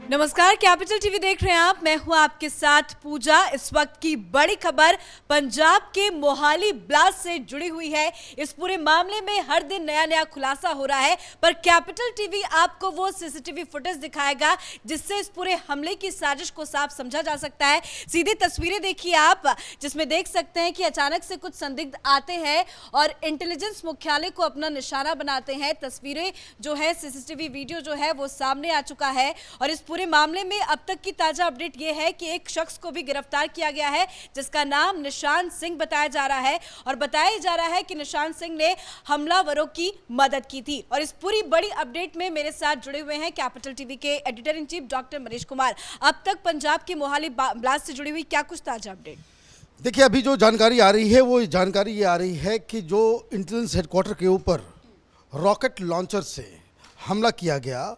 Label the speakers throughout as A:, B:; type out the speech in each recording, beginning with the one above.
A: नमस्कार, capital TV देख रहे हैं आप। मैं हूं आपके साथ पूजा। इस वक्त की बड़ी खबर पंजाब के मोहाली ब्लास्ट से जुड़ी हुई है। इस पूरे मामले में हर दिन नया नया खुलासा हो रहा है, पर कैपिटल टीवी आपको वो सीसीटीवी फुटेज दिखाएगा जिससे इस पूरे हमले की साजिश को साफ समझा जा सकता है। सीधी तस्वीरें देखिए आप, जिसमें देख सकते हैं कि अचानक से कुछ संदिग्ध आते हैं और इंटेलिजेंस मुख्यालय को अपना निशाना बनाते हैं। तस्वीरें जो है, सीसीटीवी वीडियो जो है वो सामने आ चुका है और इस पूरे मामले में अब तक की ताजा अपडेट यह है कि एक शख्स को भी गिरफ्तार किया गया है जिसका नाम निशान सिंह बताया जा रहा है और बताया जा रहा है कि निशान सिंह ने हमलावरों की मदद की थी। और इस पूरी बड़ी अपडेट में मेरे साथ जुड़े हुए हैं कैपिटल टीवी के editor in chief doctor Manish Kumar. अब तक पंजाब की मोहाली ब्लास्ट से जुड़ी हुई क्या कुछ ताजा अपडेट?
B: देखिए, अभी जो जानकारी आ रही है वो जानकारी ये आ रही है कि जो इंटेलिजेंस हेडक्वार्टर के ऊपर रॉकेट लॉन्चर से हमला किया गया,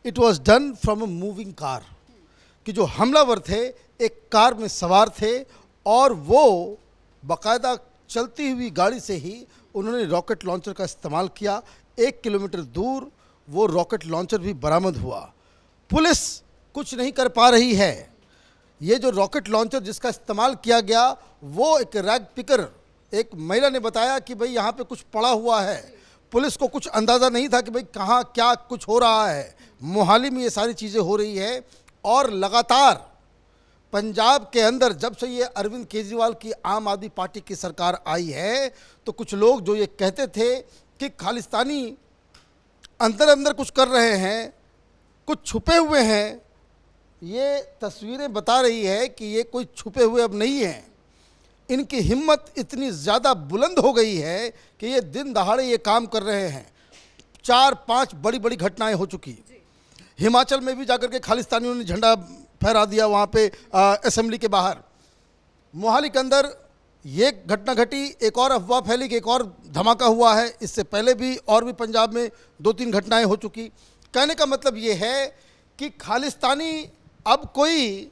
B: it was done from a moving car. कि जो हमलावर थे एक कार में सवार थे और वो बाकायदा चलती हुई गाड़ी से ही उन्होंने रॉकेट लॉन्चर का इस्तेमाल किया। 1 किलोमीटर दूर वो रॉकेट लॉन्चर भी बरामद हुआ। पुलिस कुछ नहीं कर पा रही है। ये जो रॉकेट लॉन्चर जिसका इस्तेमाल किया गया वो एक रैग पिकर, एक महिला ने बताया कि भाई यहाँ पे कुछ पड़ा हुआ है। पुलिस को कुछ अंदाज़ा नहीं था कि भाई कहाँ क्या कुछ हो रहा है। मोहाली में ये सारी चीज़ें हो रही है और लगातार पंजाब के अंदर जब से ये अरविंद केजरीवाल की आम आदमी पार्टी की सरकार आई है तो कुछ लोग जो ये कहते थे कि खालिस्तानी अंदर अंदर कुछ कर रहे हैं, कुछ छुपे हुए हैं, ये तस्वीरें बता रही है कि ये कोई छुपे हुए अब नहीं हैं। इनकी हिम्मत इतनी ज़्यादा बुलंद हो गई है कि ये दिन दहाड़े ये काम कर रहे हैं। 4-5 बड़ी बड़ी घटनाएं हो चुकी। हिमाचल में भी जाकर के खालिस्तानियों ने झंडा फहरा दिया वहाँ पे असेंबली के बाहर। मोहाली के अंदर ये घटना घटी, एक और अफवाह फैली कि एक और धमाका हुआ है। इससे पहले भी और भी पंजाब में 2-3 घटनाएं हो चुकी। कहने का मतलब ये है कि खालिस्तानी अब कोई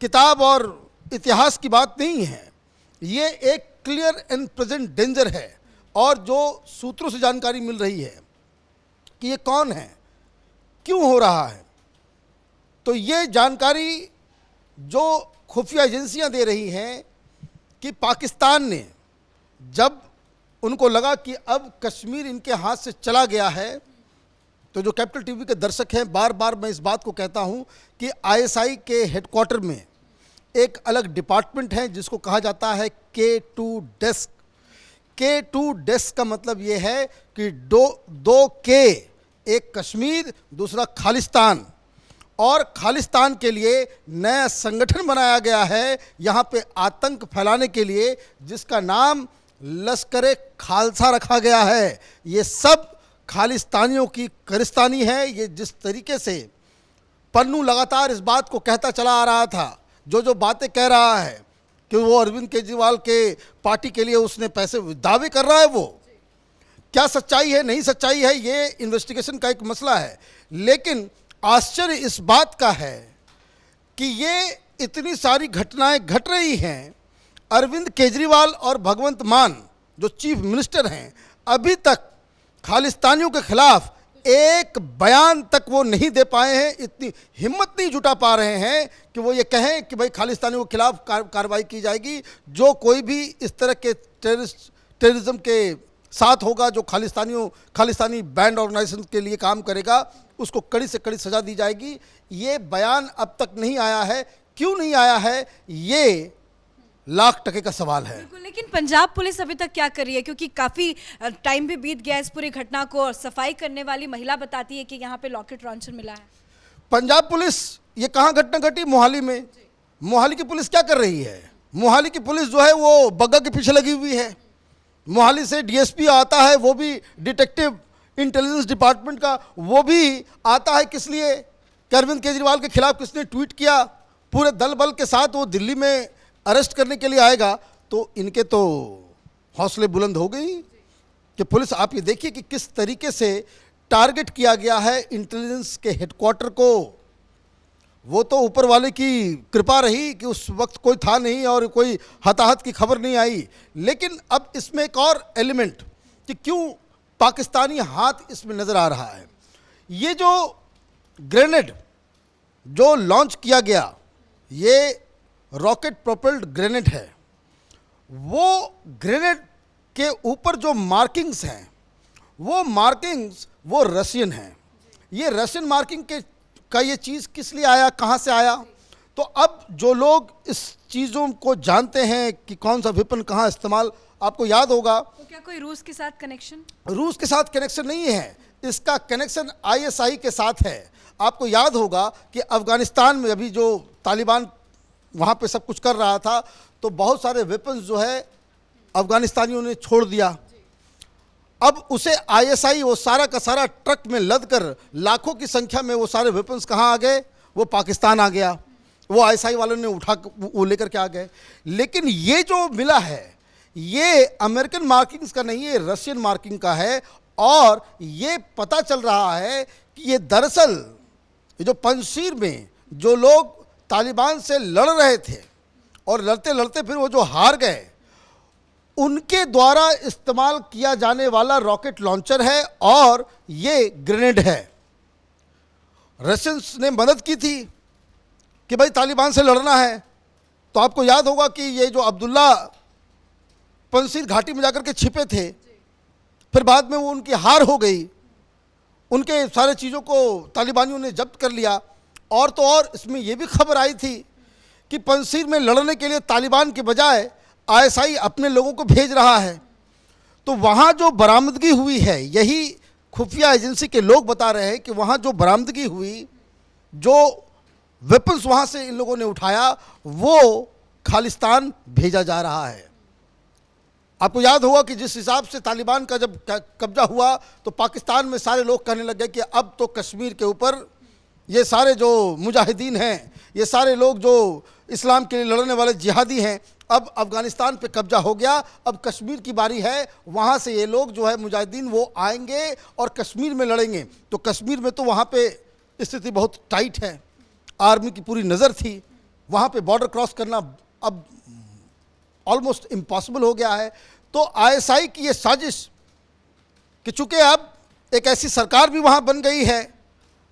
B: किताब और इतिहास की बात नहीं है, ये एक क्लियर एंड प्रेजेंट डेंजर है। और जो सूत्रों से जानकारी मिल रही है कि ये कौन है, क्यों हो रहा है, तो ये जानकारी जो खुफिया एजेंसियां दे रही हैं कि पाकिस्तान ने जब उनको लगा कि अब कश्मीर इनके हाथ से चला गया है, तो जो कैपिटल टीवी के दर्शक हैं, बार बार मैं इस बात को कहता हूं कि आईएसआई के हेडक्वार्टर में एक अलग डिपार्टमेंट है जिसको कहा जाता है K2 डेस्क। K2 डेस्क का मतलब ये है कि दो के, एक कश्मीर दूसरा खालिस्तान, और खालिस्तान के लिए नया संगठन बनाया गया है यहाँ पे आतंक फैलाने के लिए, जिसका नाम लश्कर खालसा रखा गया है। ये सब खालिस्तानियों की करिस्तानी है। ये जिस तरीके से पन्नू लगातार इस बात को कहता चला आ रहा था, जो बातें कह रहा है कि वो अरविंद केजरीवाल के पार्टी के लिए उसने पैसे दावे कर रहा है, वो क्या सच्चाई है नहीं सच्चाई है ये इन्वेस्टिगेशन का एक मसला है। लेकिन आश्चर्य इस बात का है कि ये इतनी सारी घटनाएं घट रही हैं, अरविंद केजरीवाल और भगवंत मान जो चीफ मिनिस्टर हैं अभी तक खालिस्तानियों के खिलाफ एक बयान तक वो नहीं दे पाए हैं। इतनी हिम्मत नहीं जुटा पा रहे हैं कि वो ये कहें कि भाई खालिस्तानियों के खिलाफ कार्रवाई की जाएगी। जो कोई भी इस तरह के टेररिज्म के साथ होगा, जो खालिस्तानी बैंड ऑर्गेनाइजेशन के लिए काम करेगा, उसको कड़ी से कड़ी सजा दी जाएगी। ये बयान अब तक नहीं आया है। क्यों नहीं आया है, ये लाख टके का सवाल है।
A: बिल्कुल, लेकिन पंजाब पुलिस अभी तक क्या कर रही है? क्योंकि काफी टाइम भी बीत गया इस पूरी घटना को और सफाई करने वाली महिला बताती है कि यहाँ पे रॉकेट लॉन्चर मिला है।
B: पंजाब पुलिस, ये कहाँ घटना घटी? मोहाली में। मोहाली की पुलिस क्या कर रही है? मोहाली की पुलिस जो है वो बग्गा के पीछे लगी हुई है। मोहाली से डीएसपी आता है, वो भी डिटेक्टिव इंटेलिजेंस डिपार्टमेंट का, वो भी आता है किस लिए? कि अरविंद केजरीवाल के खिलाफ किसने ट्वीट किया, पूरे दल बल के साथ वो दिल्ली में अरेस्ट करने के लिए आएगा। तो इनके तो हौसले बुलंद हो गई कि पुलिस, आप ये देखिए कि किस तरीके से टारगेट किया गया है इंटेलिजेंस के हेडक्वार्टर को। वो तो ऊपर वाले की कृपा रही कि उस वक्त कोई था नहीं और कोई हताहत की खबर नहीं आई। लेकिन अब इसमें एक और एलिमेंट कि क्यों पाकिस्तानी हाथ इसमें नज़र आ रहा है। ये जो ग्रेनेड जो लॉन्च किया गया ये रॉकेट प्रोपेल्ड ग्रेनेड है, वो ग्रेनेड के ऊपर जो मार्किंग्स हैं वो मार्किंग्स वो रशियन हैं। ये रशियन मार्किंग के का ये चीज़ किस लिए आया, कहाँ से आया? तो अब जो लोग इस चीज़ों को जानते हैं कि कौन सा वेपन कहाँ इस्तेमाल, आपको याद होगा
A: तो क्या कोई रूस के साथ कनेक्शन?
B: रूस के साथ कनेक्शन नहीं है, इसका कनेक्शन आईएसआई के साथ है। आपको याद होगा कि अफगानिस्तान में अभी जो तालिबान वहाँ पे सब कुछ कर रहा था तो बहुत सारे वेपन्स जो है अफगानिस्तानियों ने छोड़ दिया। अब उसे आईएसआई वो सारा का सारा ट्रक में लद कर लाखों की संख्या में वो सारे वेपन्स कहाँ आ गए? वो पाकिस्तान आ गया। वो आईएसआई वालों ने उठा वो लेकर के आ गए। लेकिन ये जो मिला है ये अमेरिकन मार्किंग्स का नहीं, ये रशियन मार्किंग का है। और ये पता चल रहा है कि ये दरअसल ये जो पंजशीर में जो लोग तालिबान से लड़ रहे थे और लड़ते लड़ते फिर वो जो हार गए, उनके द्वारा इस्तेमाल किया जाने वाला रॉकेट लॉन्चर है और ये ग्रेनेड है। रशियंस ने मदद की थी कि भाई तालिबान से लड़ना है। तो आपको याद होगा कि ये जो अब्दुल्ला पंजशीर घाटी में जाकर के छिपे थे, फिर बाद में वो उनकी हार हो गई, उनके सारे चीज़ों को तालिबानियों ने जब्त कर लिया। और तो और इसमें यह भी खबर आई थी कि पंजशीर में लड़ने के लिए तालिबान के बजाय आईएसआई अपने लोगों को भेज रहा है। तो वहाँ जो बरामदगी हुई है, यही खुफिया एजेंसी के लोग बता रहे हैं कि वहाँ जो बरामदगी हुई, जो वेपन्स वहाँ से इन लोगों ने उठाया, वो खालिस्तान भेजा जा रहा है। आपको याद होगा कि जिस हिसाब से तालिबान का जब कब्जा हुआ तो पाकिस्तान में सारे लोग कहने लग गए कि अब तो कश्मीर के ऊपर ये सारे जो मुजाहिदीन हैं, ये सारे लोग जो इस्लाम के लिए लड़ने वाले जिहादी हैं, अब अफ़गानिस्तान पे कब्जा हो गया, अब कश्मीर की बारी है, वहाँ से ये लोग जो है मुजाहिदीन वो आएंगे और कश्मीर में लड़ेंगे। तो कश्मीर में तो वहाँ पे स्थिति बहुत टाइट है, आर्मी की पूरी नज़र थी, वहाँ पे बॉर्डर क्रॉस करना अब ऑलमोस्ट इम्पॉसिबल हो गया है। तो आईएसआई की ये साजिश कि चूँकि अब एक ऐसी सरकार भी वहाँ बन गई है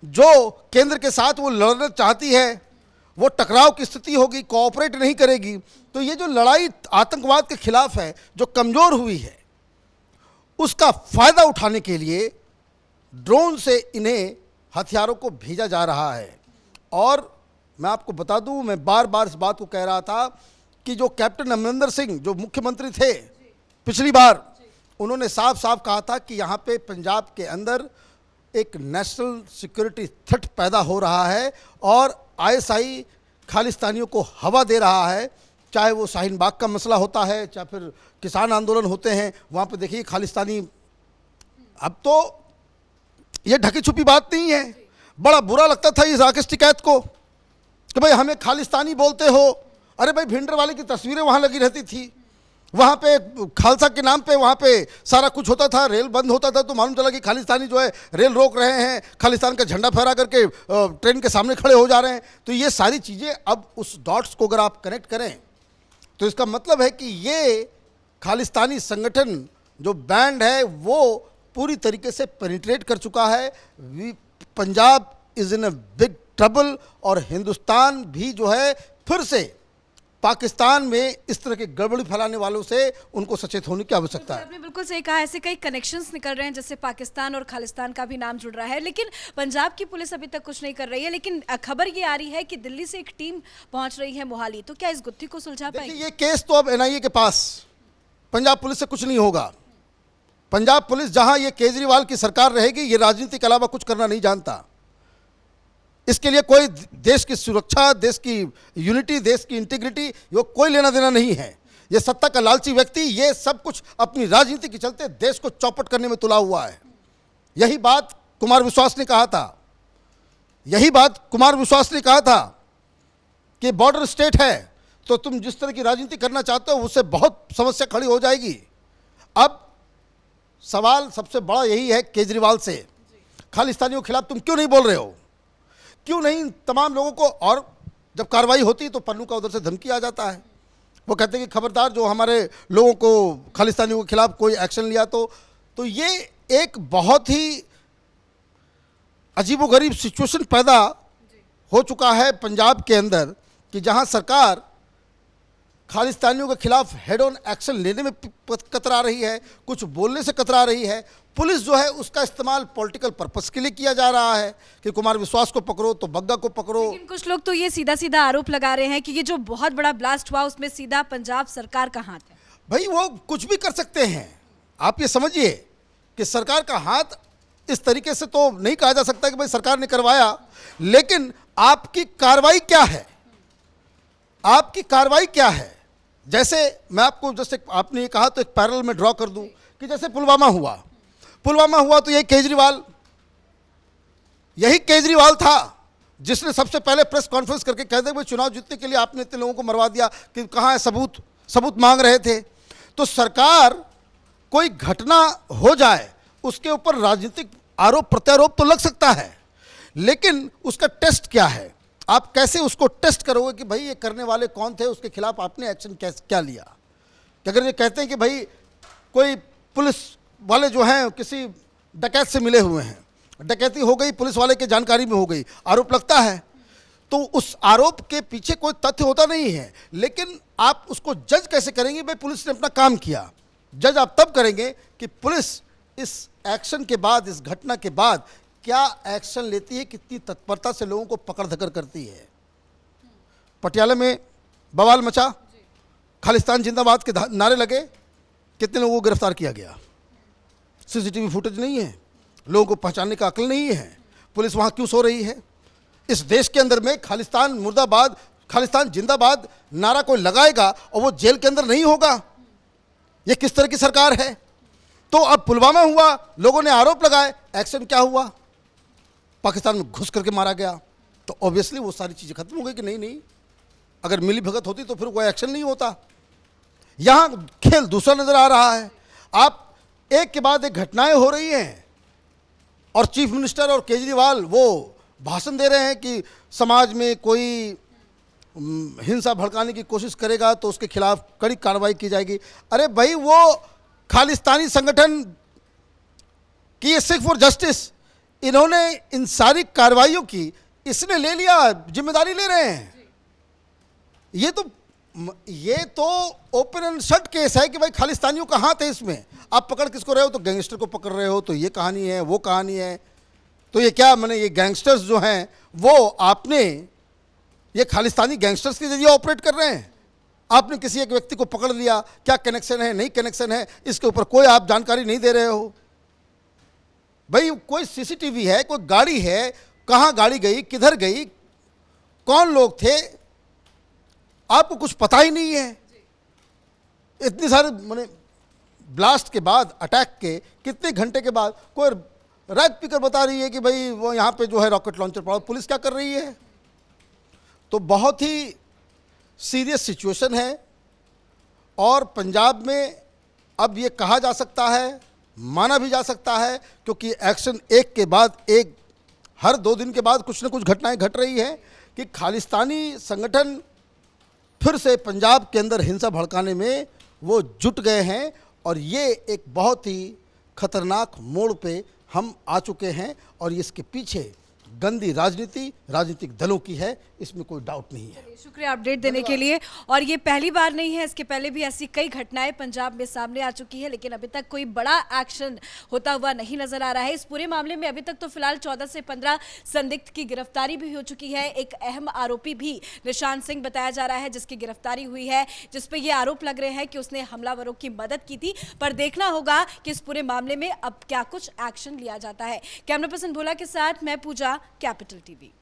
B: जो केंद्र के साथ वो लड़ना चाहती है, वो टकराव की स्थिति होगी, कोऑपरेट नहीं करेगी। तो ये जो लड़ाई आतंकवाद के खिलाफ है, जो कमज़ोर हुई है, उसका फ़ायदा उठाने के लिए ड्रोन से इन्हें हथियारों को भेजा जा रहा है। और मैं आपको बता दूं, मैं बार बार इस बात को कह रहा था कि जो कैप्टन अमरिंदर सिंह जो मुख्यमंत्री थे पिछली बार, उन्होंने साफ साफ कहा था कि यहाँ पे पंजाब के अंदर एक नेशनल सिक्योरिटी थ्रेट पैदा हो रहा है और आईएसआई खालिस्तानियों को हवा दे रहा है। चाहे वो शाहीन बाग का मसला होता है, चाहे फिर किसान आंदोलन होते हैं, वहाँ पे देखिए खालिस्तानी, अब तो ये ढकी छुपी बात नहीं है। बड़ा बुरा लगता था इस राकेश टिकैत को कि भाई हमें खालिस्तानी बोलते हो। अरे भाई भिंडरवाले की तस्वीरें वहाँ लगी रहती थी, वहाँ पे खालसा के नाम पे वहाँ पे सारा कुछ होता था, रेल बंद होता था तो मालूम चला कि खालिस्तानी जो है रेल रोक रहे हैं, खालिस्तान का झंडा फहरा करके ट्रेन के सामने खड़े हो जा रहे हैं। तो ये सारी चीज़ें अब उस डॉट्स को अगर आप कनेक्ट करें तो इसका मतलब है कि ये खालिस्तानी संगठन जो बैंड है वो पूरी तरीके से पेनिट्रेट कर चुका है। Punjab is in a big trouble और हिंदुस्तान भी जो है फिर से पाकिस्तान में इस तरह के गड़बड़ी फैलाने वालों से उनको सचेत होने की आवश्यकता है।
A: आपने बिल्कुल सही कहा, ऐसे कई कनेक्शंस निकल रहे हैं, जैसे पाकिस्तान और खालिस्तान का भी नाम जुड़ रहा है। लेकिन पंजाब की पुलिस अभी तक कुछ नहीं कर रही है। लेकिन खबर ये आ रही है कि दिल्ली से एक टीम पहुंच रही है मोहाली, तो क्या इस गुत्थी को सुलझा पाएगी?
B: ये केस तो अब एनआईए के पास, पंजाब पुलिस से कुछ नहीं होगा। पंजाब पुलिस जहां ये केजरीवाल की सरकार रहेगी, ये राजनीति के अलावा कुछ करना नहीं जानता। इसके लिए कोई देश की सुरक्षा, देश की यूनिटी, देश की इंटीग्रिटी, ये कोई लेना देना नहीं है। ये सत्ता का लालची व्यक्ति ये सब कुछ अपनी राजनीति के चलते देश को चौपट करने में तुला हुआ है। यही बात कुमार विश्वास ने कहा था, यही बात कुमार विश्वास ने कहा था कि बॉर्डर स्टेट है तो तुम जिस तरह की राजनीति करना चाहते हो उससे बहुत समस्या खड़ी हो जाएगी। अब सवाल सबसे बड़ा यही है केजरीवाल से, खालिस्तानियों के खिलाफ तुम क्यों नहीं बोल रहे हो? क्यों नहीं तमाम लोगों को? और जब कार्रवाई होती है तो पन्नू का उधर से धमकी आ जाता है, वो कहते हैं कि खबरदार जो हमारे लोगों को खालिस्तानियों के खिलाफ कोई एक्शन लिया तो ये एक बहुत ही अजीबोगरीब सिचुएशन पैदा हो चुका है पंजाब के अंदर कि जहां सरकार खालिस्तानियों के खिलाफ हेड ऑन एक्शन लेने में कतरा रही है, कुछ बोलने से कतरा रही है। पुलिस जो है उसका इस्तेमाल पॉलिटिकल पर्पस के लिए किया जा रहा है कि कुमार विश्वास को पकड़ो तो बग्गा को पकड़ो।
A: लेकिन कुछ लोग तो ये सीधा सीधा आरोप लगा रहे हैं कि ये जो बहुत बड़ा ब्लास्ट हुआ उसमें सीधा पंजाब सरकार का हाथ है।
B: भाई वो कुछ भी कर सकते हैं। आप ये समझिए कि सरकार का हाथ इस तरीके से तो नहीं कहा जा सकता कि भाई सरकार ने करवाया, लेकिन आपकी कार्रवाई क्या है, आपकी कार्रवाई क्या है। जैसे मैं आपको, जैसे आपने ये कहा तो एक पैरेलल में ड्रॉ कर दूं कि जैसे पुलवामा हुआ तो यही केजरीवाल था जिसने सबसे पहले प्रेस कॉन्फ्रेंस करके कह दे भाई चुनाव जीतने के लिए आपने इतने लोगों को मरवा दिया, कि कहाँ है सबूत मांग रहे थे। तो सरकार कोई घटना हो जाए उसके ऊपर राजनीतिक आरोप प्रत्यारोप तो लग सकता है, लेकिन उसका टेस्ट क्या है, आप कैसे उसको टेस्ट करोगे कि भाई ये करने वाले कौन थे, उसके खिलाफ आपने एक्शन क्या लिया। कि अगर ये कहते हैं कि भाई कोई पुलिस वाले जो हैं किसी डकैत से मिले हुए हैं, डकैती हो गई, पुलिस वाले के जानकारी में हो गई, आरोप लगता है, तो उस आरोप के पीछे कोई तथ्य होता नहीं है, लेकिन आप उसको जज कैसे करेंगे भाई पुलिस ने अपना काम किया। जज आप तब करेंगे कि पुलिस इस एक्शन के बाद, इस घटना के बाद क्या एक्शन लेती है, कितनी तत्परता से लोगों को पकड़ धकर करती है। पटियाला में बवाल मचा, खालिस्तान जिंदाबाद के नारे लगे, कितने लोगों को गिरफ्तार किया गया। सीसीटीवी फुटेज नहीं है, लोगों को पहचानने का अक्ल नहीं है, पुलिस वहां क्यों सो रही है। इस देश के अंदर में खालिस्तान मुर्दाबाद, खालिस्तान जिंदाबाद नारा कोई लगाएगा और वो जेल के अंदर नहीं होगा, ये किस तरह की सरकार है। तो अब पुलवामा हुआ, लोगों ने आरोप लगाए, एक्शन क्या हुआ, पाकिस्तान में घुस करके मारा गया। तो ऑब्वियसली वो सारी चीज़ें खत्म हो गई कि नहीं, अगर मिली भगत होती तो फिर कोई एक्शन नहीं होता। यहां खेल दूसरा नजर आ रहा है। आप एक के बाद एक घटनाएं हो रही हैं और चीफ मिनिस्टर और केजरीवाल वो भाषण दे रहे हैं कि समाज में कोई हिंसा भड़काने की कोशिश करेगा तो उसके खिलाफ कड़ी कार्रवाई की जाएगी। अरे भाई वो खालिस्तानी संगठन की ये सिख फॉर जस्टिस, इन्होंने इन सारी कार्रवाइयों की इसने ले लिया, जिम्मेदारी ले रहे हैं। ये तो ओपन एंड शट केस है कि भाई खालिस्तानियों का हाथ है इसमें। आप पकड़ किसको रहे हो, तो गैंगस्टर को पकड़ रहे हो, तो ये कहानी है, वो कहानी है। तो ये क्या, मैंने ये गैंगस्टर्स जो हैं वो आपने ये खालिस्तानी गैंगस्टर्स के जरिए ऑपरेट कर रहे हैं। आपने किसी एक व्यक्ति को पकड़ लिया, क्या कनेक्शन है, नहीं कनेक्शन है, इसके ऊपर कोई आप जानकारी नहीं दे रहे हो। भाई कोई सीसीटीवी है, कोई गाड़ी है, कहाँ गाड़ी गई, किधर गई, कौन लोग थे, आपको कुछ पता ही नहीं है। इतने सारे मैंने ब्लास्ट के बाद, अटैक के कितने घंटे के बाद कोई राइट स्पीकर बता रही है कि भाई वो यहाँ पे जो है रॉकेट लॉन्चर पड़ा, पुलिस क्या कर रही है। तो बहुत ही सीरियस सिचुएशन है और पंजाब में अब ये कहा जा सकता है, माना भी जा सकता है, क्योंकि एक्शन एक के बाद एक, हर 2 दिन के बाद कुछ न कुछ घटनाएं घट रही हैं कि खालिस्तानी संगठन फिर से पंजाब के अंदर हिंसा भड़काने में वो जुट गए हैं। और ये एक बहुत ही खतरनाक मोड़ पे हम आ चुके हैं और इसके पीछे गंदी राजनीति राजनीतिक दलों की है, इसमें कोई डाउट नहीं है।
A: शुक्रिया अपडेट देने के लिए। और ये पहली बार नहीं है, इसके पहले भी ऐसी कई घटनाएं पंजाब में सामने आ चुकी है, लेकिन अभी तक कोई बड़ा एक्शन होता हुआ नहीं नजर आ रहा है। इस पूरे मामले में अभी तक तो फिलहाल 14 से 15 संदिग्ध की गिरफ्तारी भी हो चुकी है। एक अहम आरोपी भी निशान सिंह बताया जा रहा है जिसकी गिरफ्तारी हुई है, जिसपे ये आरोप लग रहे हैं कि उसने हमलावरों की मदद की थी। पर देखना होगा कि इस पूरे मामले में अब क्या कुछ एक्शन लिया जाता है। कैमरा पर्सन भोला के साथ मैं पूजा, कैपिटल टीवी।